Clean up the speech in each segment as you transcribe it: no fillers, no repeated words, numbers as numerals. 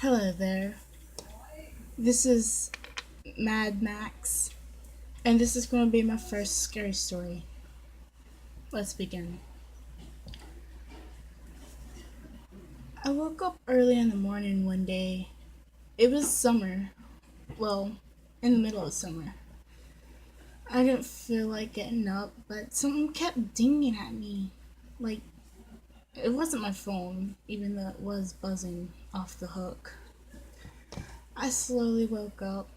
Hello there. This is MaX, and this is going to be my first scary story. Let's begin. I woke up early in the morning one day. It was summer. Well, in the middle of summer. I didn't feel like getting up, but something kept dinging at me. Like, it wasn't my phone, even though it was buzzing off the hook. I slowly woke up,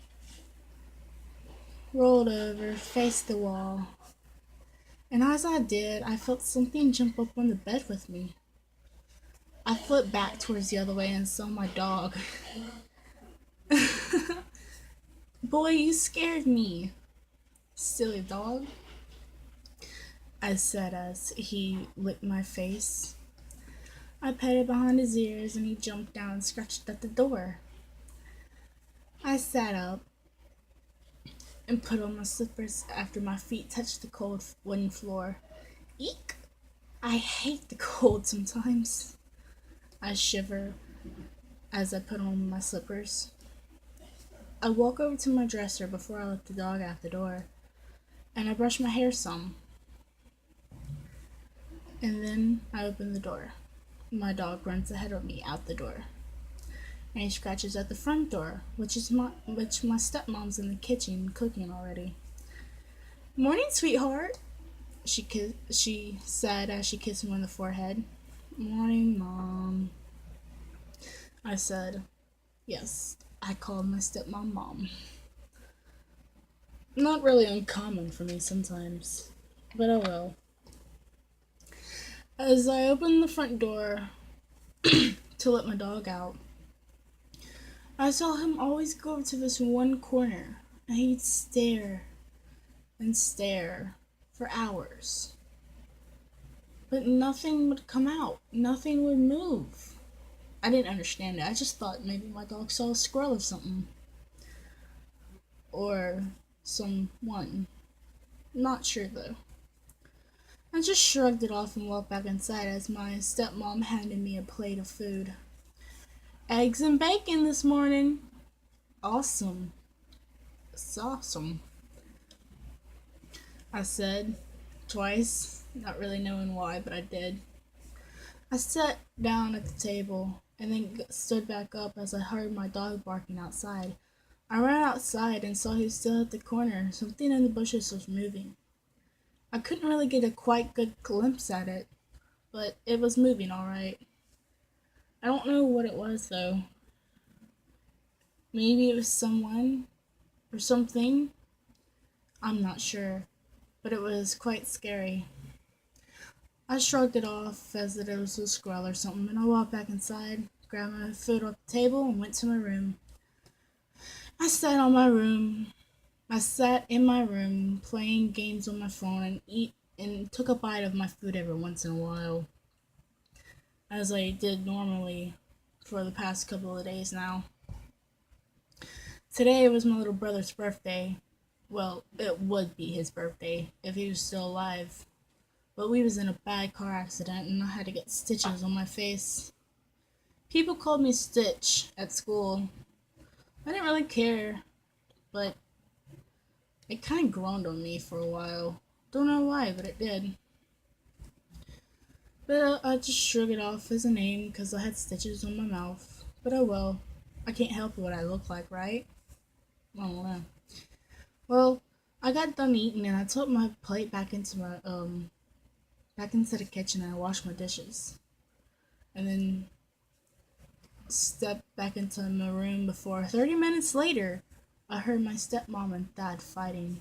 rolled over, faced the wall, and as I did, I felt something jump up on the bed with me. I flipped back towards the other way and saw my dog. Boy, you scared me, silly dog, I said as he licked my face. I patted behind his ears and he jumped down and scratched at the door. I sat up and put on my slippers after my feet touched the cold wooden floor. Eek! I hate the cold sometimes. I shiver as I put on my slippers. I walk over to my dresser before I let the dog out the door, and I brush my hair some. And then I open the door. My dog runs ahead of me out the door, and he scratches at the front door, which my stepmom's in the kitchen cooking already. Morning, sweetheart, she said as she kissed me on the forehead. Morning, Mom, I said. Yes, I called my stepmom Mom. Not really uncommon for me sometimes, but oh well. As I opened the front door to let my dog out, I saw him always go over to this one corner, and he'd stare and stare for hours. But nothing would come out, nothing would move. I didn't understand it. I just thought maybe my dog saw a squirrel or something. Or someone. Not sure though. I just shrugged it off and walked back inside as my stepmom handed me a plate of food. Eggs and bacon this morning. Awesome. It's awesome, I said twice, not really knowing why, but I did. I sat down at the table and then stood back up as I heard my dog barking outside. I ran outside and saw he was still at the corner. Something in the bushes was moving. I couldn't really get a quite good glimpse at it, but it was moving alright. I don't know what it was though. Maybe it was someone or something. I'm not sure, but it was quite scary. I shrugged it off as that it was a squirrel or something, and I walked back inside, grabbed my food off the table, and went to my room. I sat on my room. I sat in my room playing games on my phone and took a bite of my food every once in a while, as I did normally for the past couple of days now. Today was my little brother's birthday. Well, it would be his birthday if he was still alive. But we was in a bad car accident and I had to get stitches on my face. People called me Stitch at school. I didn't really care, but it kind of groaned on me for a while. Don't know why, but it did. But I just shrugged it off as a name because I had stitches on my mouth. But oh well, I can't help what I look like, right? I don't know. Well, I got done eating and I took my plate back into the kitchen and I washed my dishes. And then stepped back into my room before 30 minutes later, I heard my stepmom and dad fighting.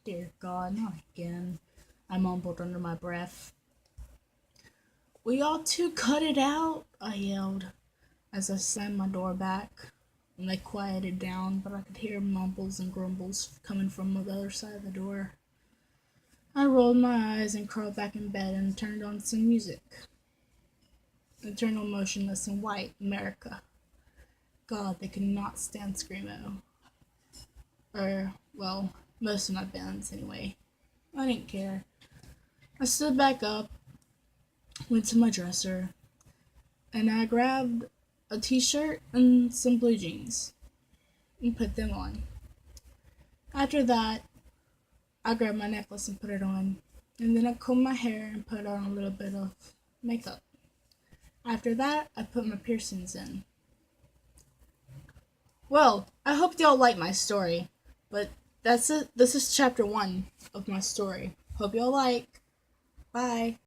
Dear God, not again, I mumbled under my breath. We all two cut it out, I yelled as I slammed my door back. And they quieted down, but I could hear mumbles and grumbles coming from the other side of the door. I rolled my eyes and crawled back in bed and turned on some music. Eternal Motionless in White, America. God, they could not stand Screamo. Or, well, most of my bands anyway. I didn't care. I stood back up, went to my dresser, and I grabbed a t-shirt and some blue jeans and put them on. After that, I grabbed my necklace and put it on, and then I combed my hair and put on a little bit of makeup. After that, I put my piercings in. Well, I hope y'all like my story, but that's it. This is chapter 1 of my story. Hope y'all like. Bye.